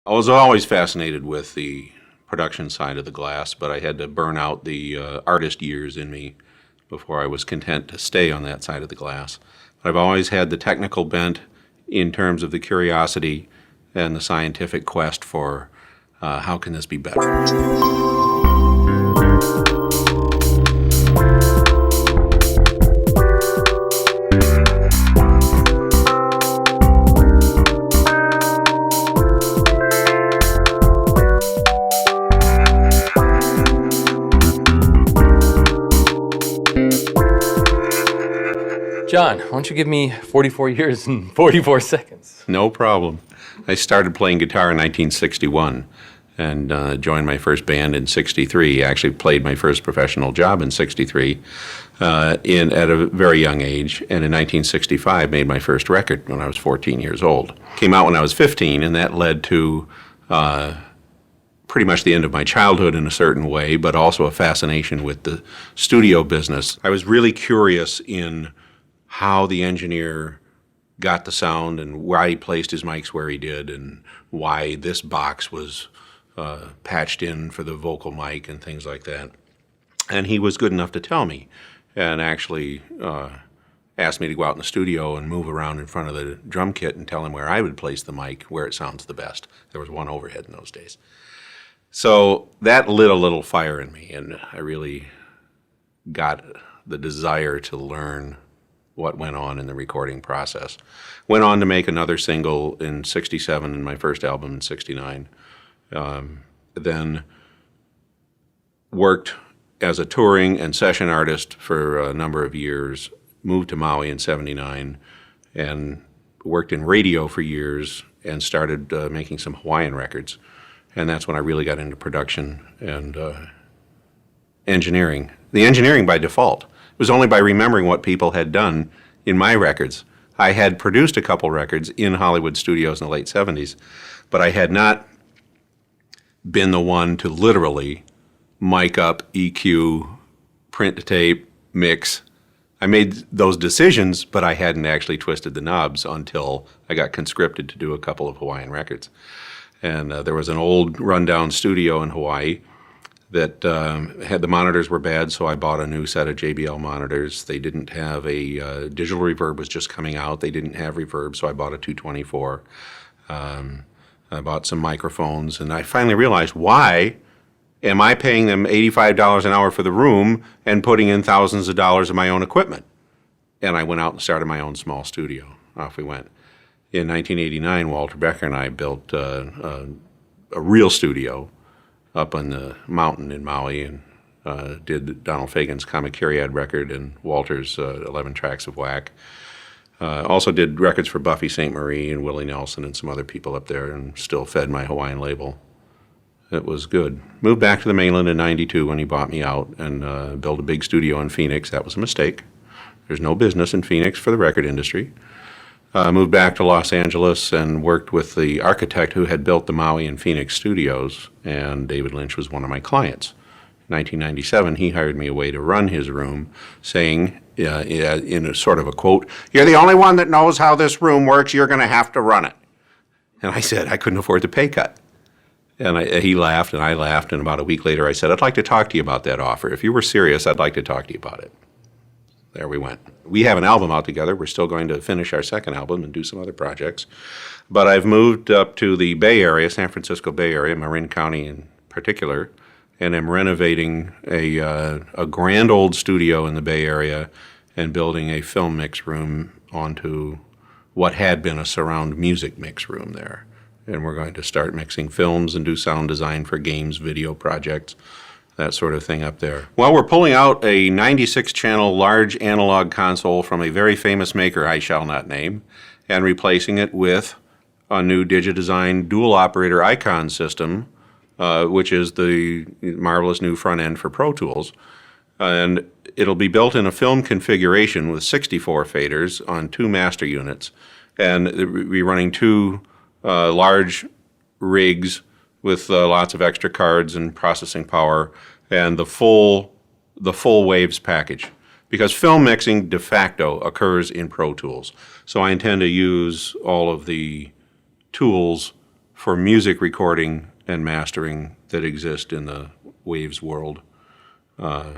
I was always fascinated with the production side of the glass, but I had to burn out the artist years in me before I was content to stay on that side of the glass. But I've always had the technical bent in terms of the curiosity and the scientific quest for how can this be better. John, why don't you give me 44 years and 44 seconds? No problem. I started playing guitar in 1961 and joined my first band in 63. Actually played my first professional job in 63 at a very young age, and in 1965 made my first record when I was 14 years old. Came out when I was 15, and that led to pretty much the end of my childhood in a certain way, but also a fascination with the studio business. I was really curious in how the engineer got the sound and why he placed his mics where he did and why this box was patched in for the vocal mic and things like that. And he was good enough to tell me and actually asked me to go out in the studio and move around in front of the drum kit and tell him where I would place the mic, where it sounds the best. There was one overhead in those days. So that lit a little fire in me, and I really got the desire to learn what went on in the recording process. Went on to make another single in 67 and my first album in 69. Then worked as a touring and session artist for a number of years, moved to Maui in 79, and worked in radio for years and started making some Hawaiian records. And that's when I really got into production and engineering. The engineering by default. It was only by remembering what people had done in my records. I had produced a couple records in Hollywood studios in the late 70s, but I had not been the one to literally mic up, EQ, print to tape, mix. I made those decisions, but I hadn't actually twisted the knobs until I got conscripted to do a couple of Hawaiian records. And there was an old rundown studio in Hawaii that had the monitors were bad, so I bought a new set of JBL monitors. They didn't have a digital reverb was just coming out. They didn't have reverb, so I bought a 224. I bought some microphones, and I finally realized, why am I paying them $85 an hour for the room and putting in thousands of dollars of my own equipment? And I went out and started my own small studio. Off we went. In 1989, Walter Becker and I built a real studio up on the mountain in Maui and did Donald Fagen's Comic Kyriad record and Walter's 11 Tracks of Whack. Also did records for Buffy St. Marie and Willie Nelson and some other people up there, and still fed my Hawaiian label. It was good. Moved back to the mainland in 92 when he bought me out and built a big studio in Phoenix. That was a mistake. There's no business in Phoenix for the record industry. Moved back to Los Angeles and worked with the architect who had built the Maui and Phoenix studios, and David Lynch was one of my clients. In 1997, he hired me away to run his room, saying, in a sort of a quote, "You're the only one that knows how this room works, you're going to have to run it." And I said I couldn't afford the pay cut. And he laughed and I laughed, and about a week later I said, "I'd like to talk to you about that offer. If you were serious, I'd like to talk to you about it." There we went. We have an album out together. We're still going to finish our second album and do some other projects. But I've moved up to the Bay Area, San Francisco Bay Area, Marin County in particular, and am renovating a grand old studio in the Bay Area and building a film mix room onto what had been a surround music mix room there. And we're going to start mixing films and do sound design for games, video projects, that sort of thing up there. Well, we're pulling out a 96-channel large analog console from a very famous maker I shall not name and replacing it with a new Digidesign dual operator icon system, which is the marvelous new front end for Pro Tools. And it'll be built in a film configuration with 64 faders on 2 master units. And we'll be running 2 large rigs with lots of extra cards and processing power, and the full waves package. Because film mixing de facto occurs in Pro Tools. So I intend to use all of the tools for music recording and mastering that exist in the Waves world. We're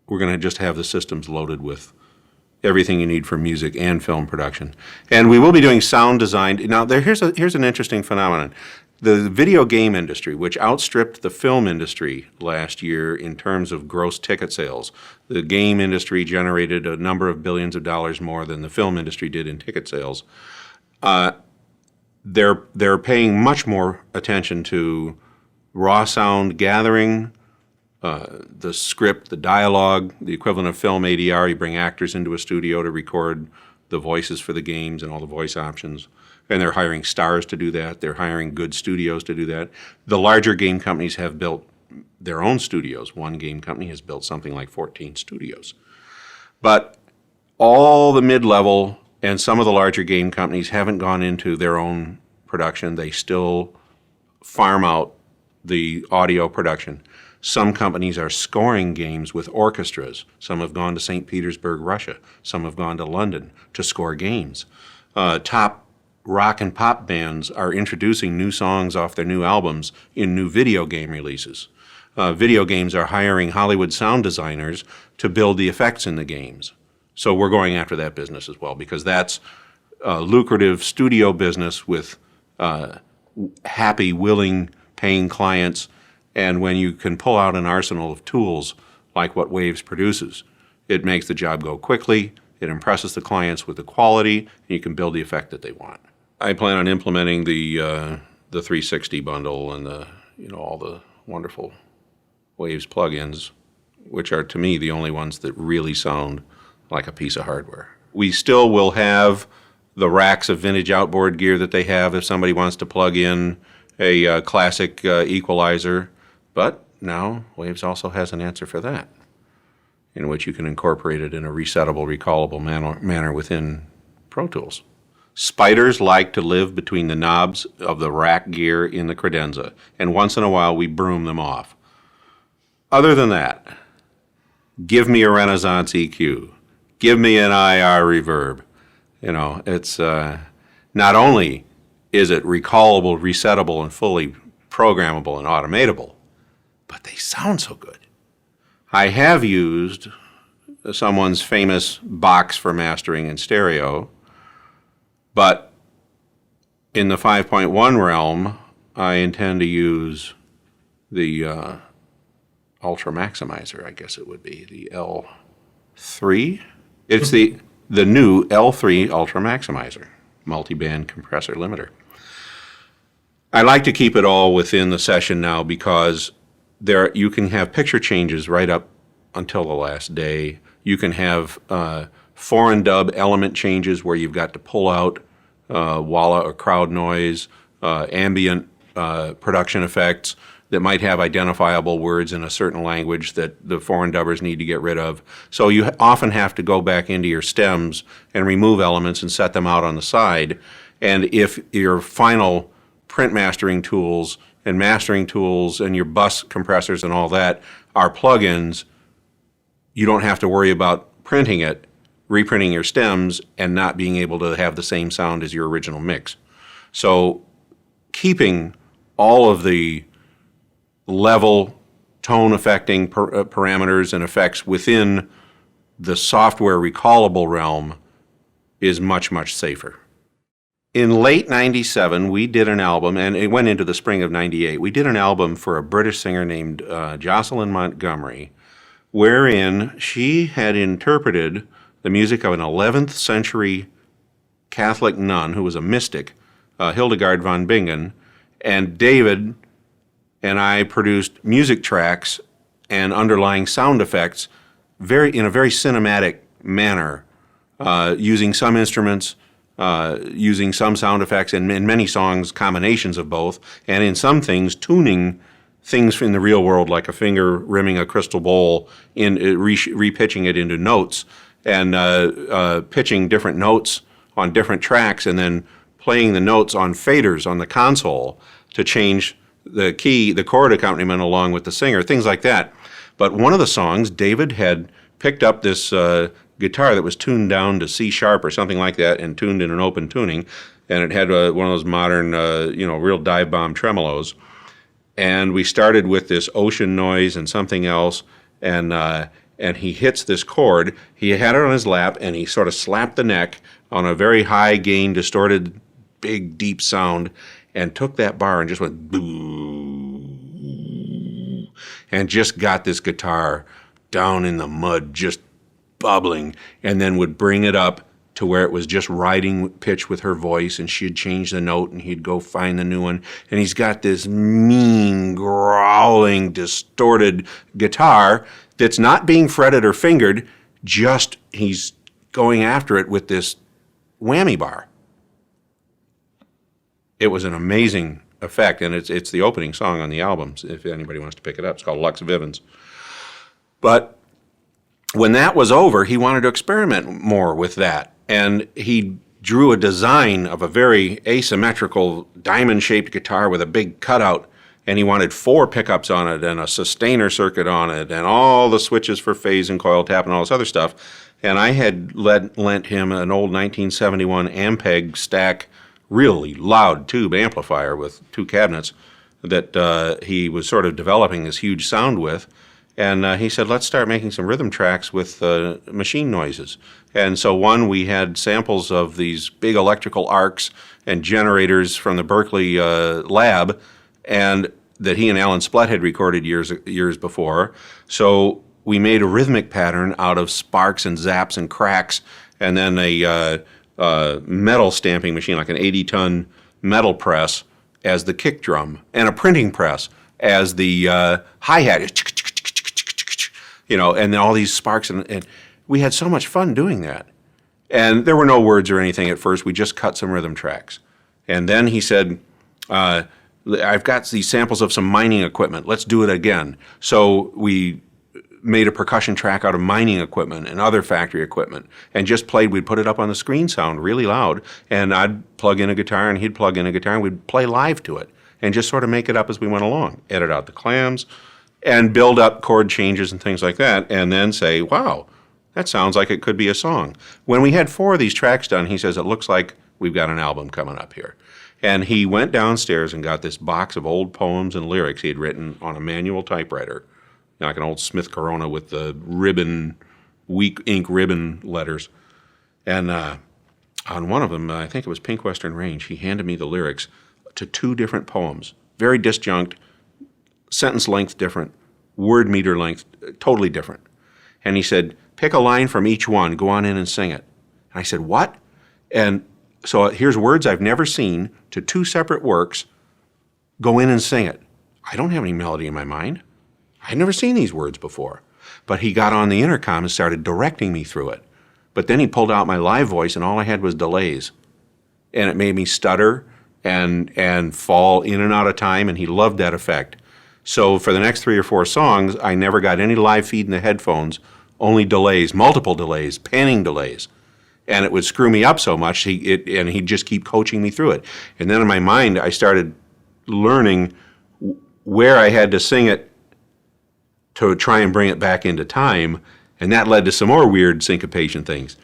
going to just have the systems loaded with everything you need for music and film production. And we will be doing sound design. Now, here's an interesting phenomenon. The video game industry, which outstripped the film industry last year in terms of gross ticket sales, the game industry generated a number of billions of dollars more than the film industry did in ticket sales. They're paying much more attention to raw sound gathering, the script, the dialogue, the equivalent of film ADR. You bring actors into a studio to record the voices for the games and all the voice options. And they're hiring stars to do that. They're hiring good studios to do that. The larger game companies have built their own studios. One game company has built something like 14 studios. But all the mid-level and some of the larger game companies haven't gone into their own production. They still farm out the audio production. Some companies are scoring games with orchestras. Some have gone to St. Petersburg, Russia. Some have gone to London to score games. Top rock and pop bands are introducing new songs off their new albums in new video game releases. Video games are hiring Hollywood sound designers to build the effects in the games. So we're going after that business as well, because that's a lucrative studio business with happy, willing, paying clients. And when you can pull out an arsenal of tools like what Waves produces, it makes the job go quickly, it impresses the clients with the quality, and you can build the effect that they want. I plan on implementing the 360 bundle and all the wonderful Waves plugins, which are to me the only ones that really sound like a piece of hardware. We still will have the racks of vintage outboard gear that they have if somebody wants to plug in a classic equalizer, but now Waves also has an answer for that, in which you can incorporate it in a resettable, recallable manner within Pro Tools. Spiders like to live between the knobs of the rack gear in the credenza, and once in a while we broom them off. Other than that, give me a Renaissance EQ. Give me an IR reverb. It's not only is it recallable, resettable, and fully programmable and automatable, but they sound so good. I have used someone's famous box for mastering in stereo, but in the 5.1 realm, I intend to use the Ultra Maximizer, I guess it would be, the L3. It's the new L3 Ultra Maximizer, multi-band compressor limiter. I like to keep it all within the session now because you can have picture changes right up until the last day. You can have foreign dub element changes where you've got to pull out walla or crowd noise, ambient production effects that might have identifiable words in a certain language that the foreign dubbers need to get rid of. So you often have to go back into your stems and remove elements and set them out on the side. And if your final print mastering tools and mastering tools and your bus compressors and all that are plugins, you don't have to worry about printing it, reprinting your stems, and not being able to have the same sound as your original mix. So keeping all of the level, tone affecting parameters and effects within the software recallable realm is much, much safer. In late 97, we did an album, and it went into the spring of 98. We did an album for a British singer named Jocelyn Montgomery, wherein she had interpreted the music of an 11th century Catholic nun who was a mystic, Hildegard von Bingen, and David and I produced music tracks and underlying sound effects in a very cinematic manner, using some instruments, using some sound effects, and in many songs, combinations of both, and in some things, tuning things in the real world, like a finger rimming a crystal bowl, repitching it into notes, and pitching different notes on different tracks, and then playing the notes on faders on the console to change the key, the chord accompaniment along with the singer, things like that. But one of the songs, David had picked up this guitar that was tuned down to C sharp or something like that and tuned in an open tuning, and it had one of those modern, real dive bomb tremolos. And we started with this ocean noise and something else, and he hits this chord. He had it on his lap, and he sort of slapped the neck on a very high gain, distorted, big, deep sound, and took that bar and just went boo, and just got this guitar down in the mud, just bubbling, and then would bring it up to where it was just riding pitch with her voice, and she'd change the note, and he'd go find the new one. And he's got this mean, growling, distorted guitar that's not being fretted or fingered, just he's going after it with this whammy bar. It was an amazing effect, and it's the opening song on the album, if anybody wants to pick it up. It's called Lux Vivens. But when that was over, he wanted to experiment more with that. And he drew a design of a very asymmetrical diamond-shaped guitar with a big cutout, and he wanted 4 pickups on it and a sustainer circuit on it and all the switches for phase and coil tap and all this other stuff. And I had lent him an old 1971 Ampeg stack, really loud tube amplifier with 2 cabinets that he was sort of developing this huge sound with. And he said, let's start making some rhythm tracks with machine noises. And so we had samples of these big electrical arcs and generators from the Berkeley lab, and that he and Alan Splett had recorded years before. So we made a rhythmic pattern out of sparks and zaps and cracks, and then a metal stamping machine, like an 80-ton metal press as the kick drum, and a printing press as the hi-hat. And then all these sparks, and we had so much fun doing that. And there were no words or anything at first. We just cut some rhythm tracks. And then he said, I've got these samples of some mining equipment. Let's do it again. So we made a percussion track out of mining equipment and other factory equipment, and just played. We'd put it up on the screen sound really loud, and I'd plug in a guitar, and he'd plug in a guitar, and we'd play live to it, and just sort of make it up as we went along, edit out the clams, and build up chord changes and things like that, and then say, wow, that sounds like it could be a song. When we had 4 of these tracks done, he says, it looks like we've got an album coming up here. And he went downstairs and got this box of old poems and lyrics he had written on a manual typewriter, like an old Smith Corona with the ribbon, weak ink ribbon letters. And on one of them, I think it was Pink Western Range, he handed me the lyrics to 2 different poems, very disjunct, sentence length different, word meter length totally different. And he said, pick a line from each one, go on in and sing it. And I said, what? And so here's words I've never seen to 2 separate works, go in and sing it. I don't have any melody in my mind. I'd never seen these words before. But he got on the intercom and started directing me through it. But then he pulled out my live voice, and all I had was delays. And it made me stutter and fall in and out of time, and he loved that effect. So for the next 3 or 4 songs, I never got any live feed in the headphones, only delays, multiple delays, panning delays. And it would screw me up so much, and he'd just keep coaching me through it. And then in my mind, I started learning where I had to sing it to try and bring it back into time, and that led to some more weird syncopation things.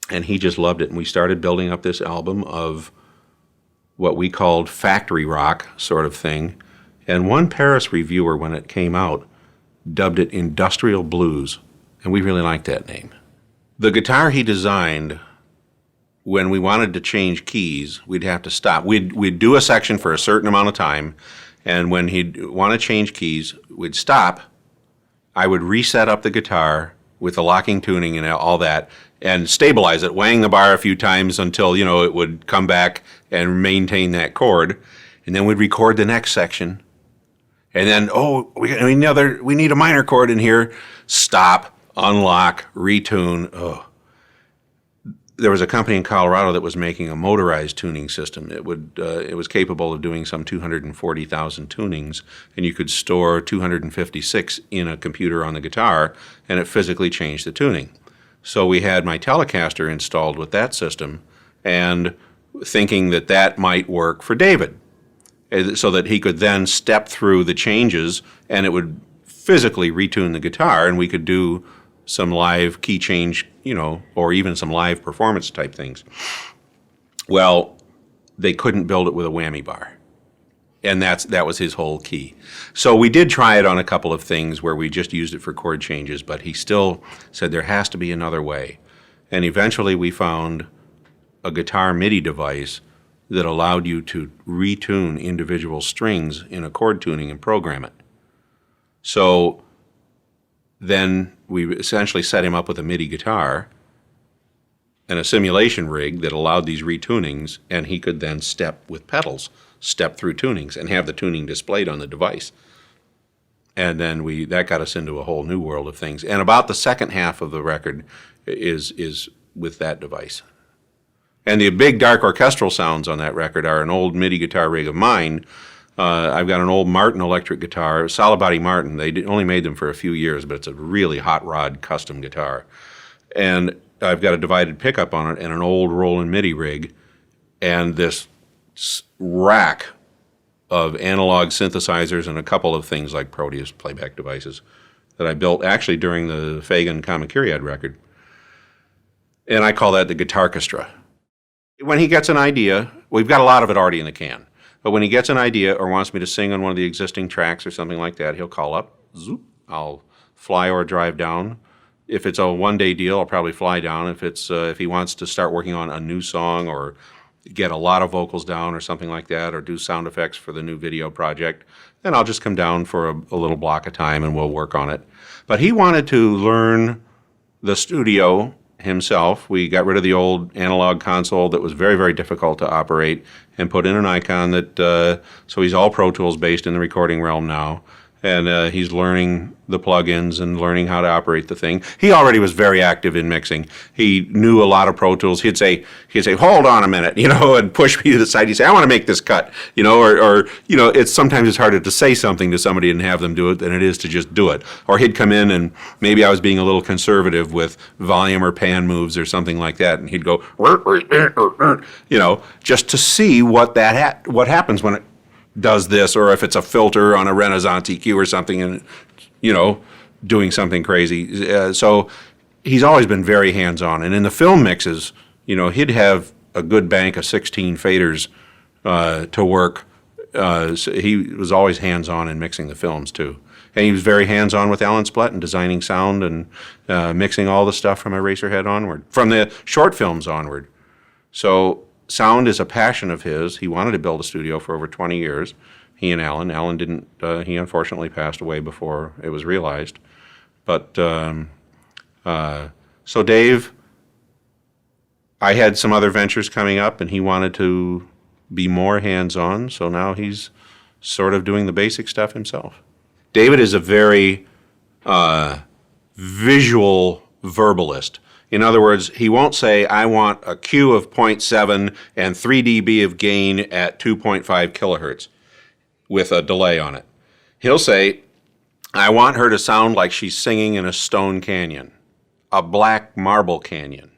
And he just loved it, and we started building up this album of what we called factory rock sort of thing. And one Paris reviewer, when it came out, dubbed it industrial blues, and we really liked that name. The guitar he designed, when we wanted to change keys, we'd have to stop. We'd do a section for a certain amount of time, and when he'd want to change keys, we'd stop. I would reset up the guitar with the locking tuning and all that, and stabilize it, wang the bar a few times until, it would come back and maintain that chord. And then we'd record the next section. And then, we need a minor chord in here. Stop, unlock, retune. Oh. There was a company in Colorado that was making a motorized tuning system. It was capable of doing some 240,000 tunings, and you could store 256 in a computer on the guitar, and it physically changed the tuning. So we had my Telecaster installed with that system, and thinking that might work for David, so that he could then step through the changes, and it would physically retune the guitar, and we could do some live key change, or even some live performance type things. Well, they couldn't build it with a whammy bar. And that was his whole key. So we did try it on a couple of things where we just used it for chord changes, but he still said there has to be another way. And eventually we found a guitar MIDI device that allowed you to retune individual strings in a chord tuning and program it. So then we essentially set him up with a MIDI guitar and a simulation rig that allowed these retunings, and he could then step with pedals, step through tunings, and have the tuning displayed on the device. And then that got us into a whole new world of things. And about the second half of the record is with that device. And the big dark orchestral sounds on that record are an old MIDI guitar rig of mine. I've got an old Martin electric guitar, solid body Martin. They only made them for a few years, but it's a really hot rod custom guitar. And I've got a divided pickup on it and an old Roland MIDI rig and this rack of analog synthesizers and a couple of things like Proteus playback devices that I built actually during the Fagan Kamakiriad record. And I call that the Guitarchestra. When he gets an idea, we've got a lot of it already in the can, but when he gets an idea or wants me to sing on one of the existing tracks or something like that, he'll call up, zoop, I'll fly or drive down. If it's a one-day deal, I'll probably fly down. If he wants to start working on a new song or get a lot of vocals down or something like that, or do sound effects for the new video project, then I'll just come down for a little block of time and we'll work on it. But he wanted to learn the studio himself. We got rid of the old analog console that was very, very difficult to operate and put in an icon that, so he's all Pro Tools based in the recording realm now. And he's learning the plugins and learning how to operate the thing. He already was very active in mixing. He knew a lot of Pro Tools. He'd say, hold on a minute, and push me to the side. He'd say, I want to make this cut, or sometimes it's harder to say something to somebody and have them do it than it is to just do it. Or he'd come in and maybe I was being a little conservative with volume or pan moves or something like that, and he'd go, just to see what happens when it does this, or if it's a filter on a Renaissance EQ or something, and doing something crazy. So he's always been very hands-on. And in the film mixes, he'd have a good bank of 16 faders to work. So he was always hands-on in mixing the films too. And he was very hands-on with Alan Splett and designing sound and mixing all the stuff from Eraserhead onward, from the short films onward. So sound is a passion of his. He wanted to build a studio for over 20 years. He and Alan. Alan didn't, he unfortunately passed away before it was realized. But, so Dave, I had some other ventures coming up and he wanted to be more hands-on, so now he's sort of doing the basic stuff himself. David is a very visual verbalist. In other words, he won't say, I want a Q of 0.7 and 3 dB of gain at 2.5 kilohertz with a delay on it. He'll say, I want her to sound like she's singing in a stone canyon, a black marble canyon.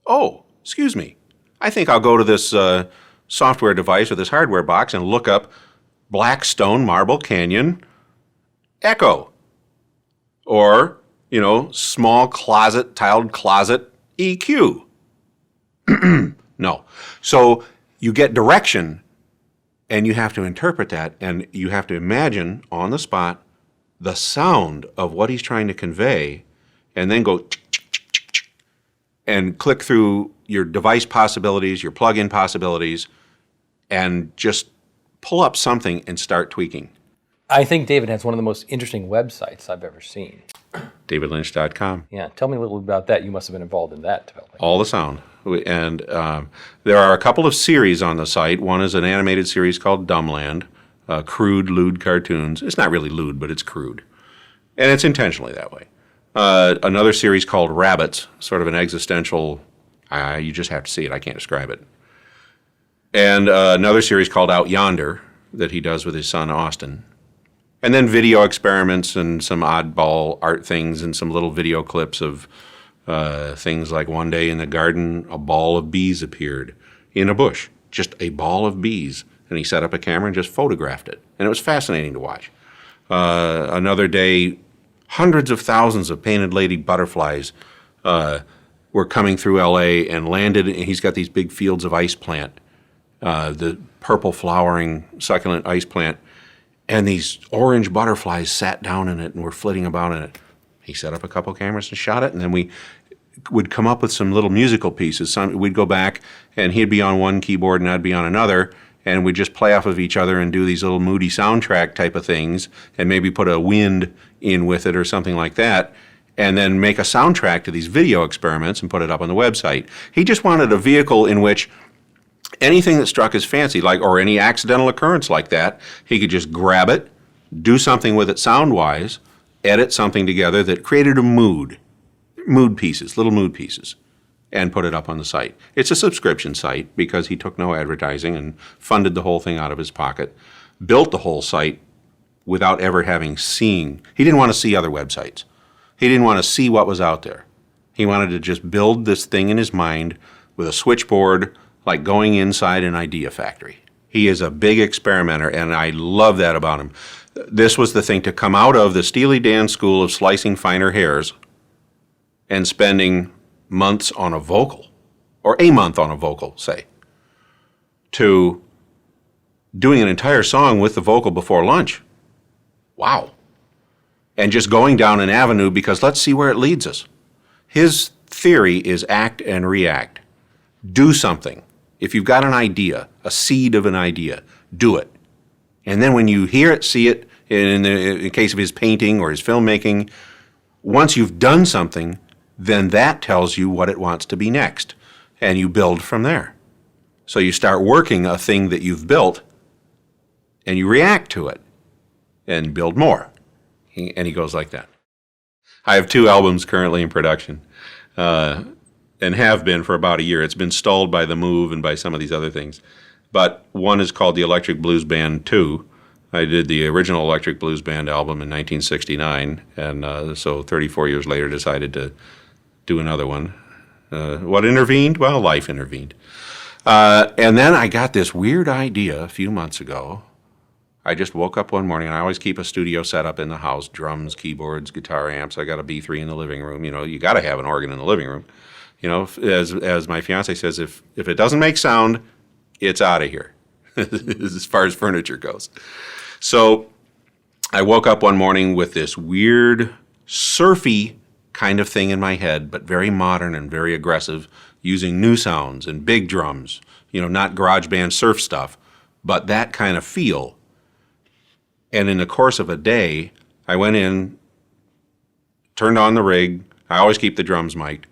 Oh, excuse me. I think I'll go to this software device or this hardware box and look up Black Stone Marble Canyon Echo. Or, small closet, tiled closet EQ. No. So you get direction and you have to interpret that and you have to imagine on the spot the sound of what he's trying to convey and then go and click through your device possibilities, your plug-in possibilities, and just pull up something and start tweaking. I think David has one of the most interesting websites I've ever seen. DavidLynch.com. Yeah, tell me a little about that. You must have been involved in that development. All the sound. And there are a couple of series on the site. One is an animated series called Dumbland, crude, lewd cartoons. It's not really lewd, but it's crude. And it's intentionally that way. Another series called Rabbits, sort of an existential, you just have to see it, I can't describe it. And another series called Out Yonder that he does with his son Austin. And then video experiments and some oddball art things and some little video clips of things like one day in the garden, a ball of bees appeared in a bush, just a ball of bees. And he set up a camera and just photographed it. And it was fascinating to watch. Another day, hundreds of thousands of painted lady butterflies were coming through LA and landed, and he's got these big fields of ice plant, the purple flowering succulent ice plant, and these orange butterflies sat down in it and were flitting about in it. He set up a couple cameras and shot it, and then we would come up with some little musical pieces. We'd go back, and he'd be on one keyboard and I'd be on another, and we'd just play off of each other and do these little moody soundtrack type of things, and maybe put a wind in with it or something like that, and then make a soundtrack to these video experiments and put it up on the website. He just wanted a vehicle in which anything that struck his fancy, like, or any accidental occurrence like that, he could just grab it, do something with it sound-wise, edit something together that created a mood pieces, little mood pieces, and put it up on the site. It's a subscription site because he took no advertising and funded the whole thing out of his pocket, built the whole site without ever having seen. He didn't want to see other websites. He didn't want to see what was out there. He wanted to just build this thing in his mind with a switchboard, like going inside an idea factory. He is a big experimenter, and I love that about him. This was the thing to come out of the Steely Dan school of slicing finer hairs and spending months on a vocal, or a month on a vocal, say, to doing an entire song with the vocal before lunch. Wow. And just going down an avenue because let's see where it leads us. His theory is act and react. Do something. If you've got an idea, a seed of an idea, do it. And then when you hear it, see it, in the case of his painting or his filmmaking, once you've done something, then that tells you what it wants to be next, and you build from there. So you start working a thing that you've built, and you react to it, and build more. And he goes like that. I have 2 albums currently in production, and have been for about a year. It's been stalled by the move and by some of these other things. But one is called the Electric Blues Band 2. I did the original Electric Blues Band album in 1969, and so 34 years later decided to do another one. What intervened? Well, life intervened. And then I got this weird idea a few months ago. I just woke up one morning, and I always keep a studio set up in the house, drums, keyboards, guitar amps. I got a B3 in the living room. You know, you got to have an organ in the living room. You know, as my fiance says, if it doesn't make sound, it's out of here, as far as furniture goes. So I woke up one morning with this weird, surfy kind of thing in my head, but very modern and very aggressive, using new sounds and big drums, you know, not garage band surf stuff, but that kind of feel. And in the course of a day, I went in, turned on the rig. I always keep the drums mic'd.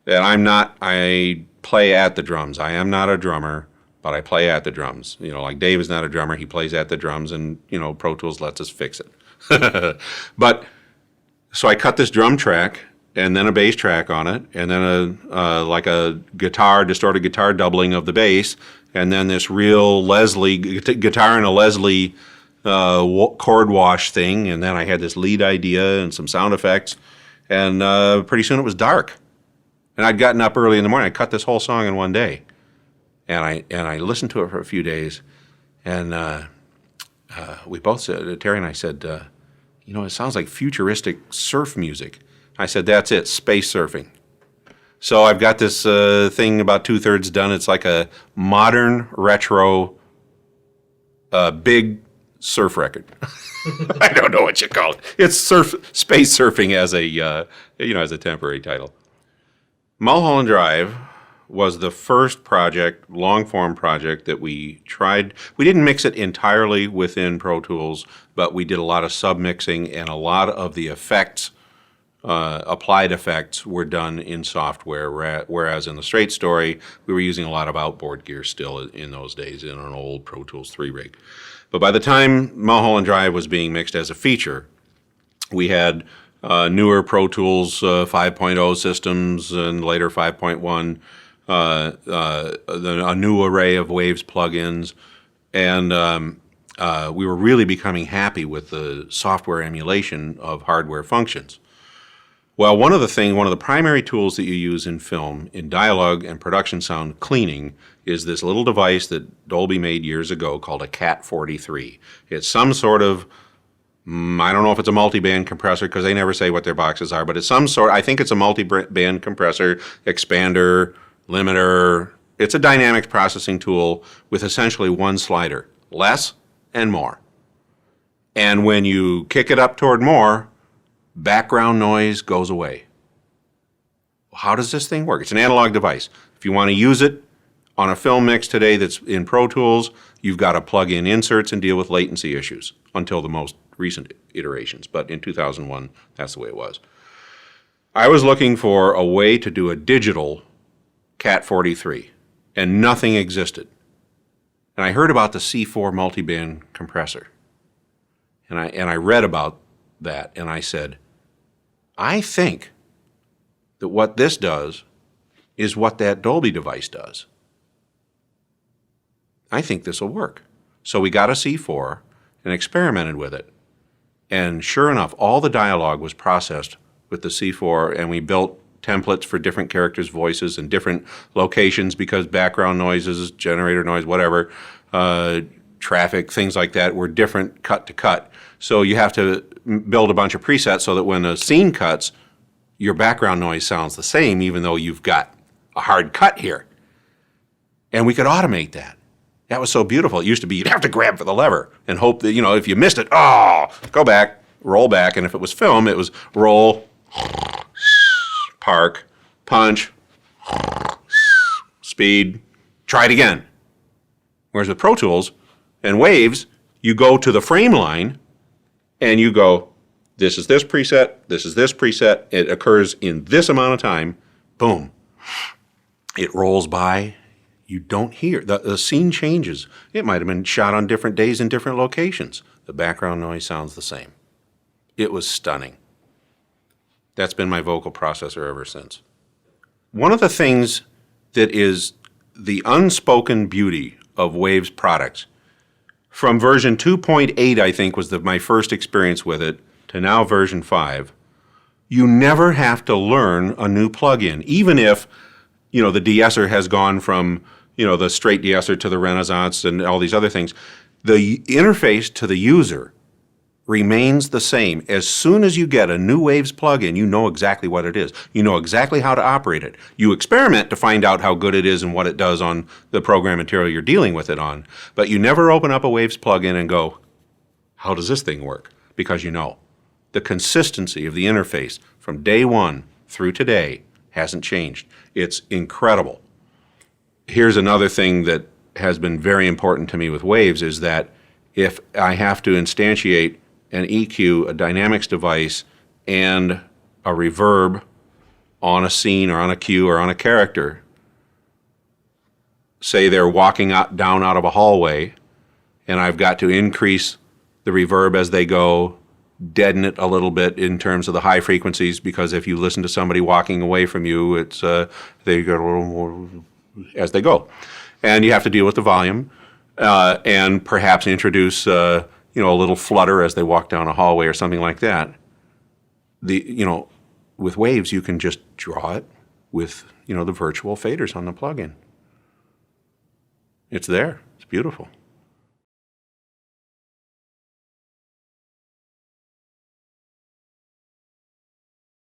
And I play at the drums. I am not a drummer, but I play at the drums. You know, like Dave is not a drummer. He plays at the drums, and, you know, Pro Tools lets us fix it. But, so I cut this drum track, and then a bass track on it, and then like a distorted guitar doubling of the bass, and then this real Leslie, guitar and a Leslie chord wash thing, and then I had this lead idea and some sound effects, and pretty soon it was dark. And I'd gotten up early in the morning. I cut this whole song in one day, and I listened to it for a few days, and we both said, Terry and I said, you know, it sounds like futuristic surf music. I said, that's it, space surfing. So I've got this thing about 2/3 done. It's like a modern retro big surf record. I don't know what you call it. It's space surfing as a temporary title. Mulholland Drive was the first project, long-form project, that we tried. We didn't mix it entirely within Pro Tools, but we did a lot of sub-mixing, and a lot of the effects, applied effects, were done in software, whereas in the Straight Story, we were using a lot of outboard gear still in those days in an old Pro Tools 3 rig. But by the time Mulholland Drive was being mixed as a feature, we had newer Pro Tools 5.0 systems and later 5.1, a new array of Waves plugins, and we were really becoming happy with the software emulation of hardware functions. Well, one of the primary tools that you use in film, in dialogue and production sound cleaning, is this little device that Dolby made years ago called a Cat 43. It's some sort of I don't know if it's a multi-band compressor because they never say what their boxes are, but it's some sort. I think it's a multi-band compressor, expander, limiter. It's a dynamics processing tool with essentially one slider, less and more. And when you kick it up toward more, background noise goes away. How does this thing work? It's an analog device. If you want to use it on a film mix today that's in Pro Tools, you've got to plug in inserts and deal with latency issues until the most recent iterations. But in 2001, that's the way it was. I was looking for a way to do a digital Cat 43, and nothing existed. And I heard about the C4 multiband compressor. And I read about that, and I said, I think that what this does is what that Dolby device does. I think this will work. So we got a C4 and experimented with it. And sure enough, all the dialogue was processed with the C4, and we built templates for different characters' voices and different locations because background noises, generator noise, whatever, traffic, things like that were different cut to cut. So you have to build a bunch of presets so that when a scene cuts, your background noise sounds the same even though you've got a hard cut here. And we could automate that. That was so beautiful. It used to be you'd have to grab for the lever and hope that, if you missed it, go back, roll back. And if it was film, it was roll, park, punch, speed, try it again. Whereas with Pro Tools and Waves, you go to the frame line and you go, this is this preset, this is this preset, it occurs in this amount of time, boom. It rolls by. You don't hear. The scene changes. It might have been shot on different days in different locations. The background noise sounds the same. It was stunning. That's been my vocal processor ever since. One of the things that is the unspoken beauty of Waves products, from version 2.8, I think, was my first experience with it, to now version 5, you never have to learn a new plugin, even if the de-esser has gone from, the straight de-esser to the Renaissance and all these other things. The interface to the user remains the same. As soon as you get a new Waves plugin, you know exactly what it is. You know exactly how to operate it. You experiment to find out how good it is and what it does on the program material you're dealing with it on. But you never open up a Waves plugin and go, how does this thing work? Because you know. The consistency of the interface from day one through today hasn't changed. It's incredible. Here's another thing that has been very important to me with Waves is that if I have to instantiate an EQ, a dynamics device, and a reverb on a scene or on a cue or on a character, say they're walking down out of a hallway, and I've got to increase the reverb as they go, deaden it a little bit in terms of the high frequencies, because if you listen to somebody walking away from you, it's they get a little more as they go. And you have to deal with the volume and perhaps introduce a little flutter as they walk down a hallway or something like that. With Waves, you can just draw it with, the virtual faders on the plugin. It's there. It's beautiful.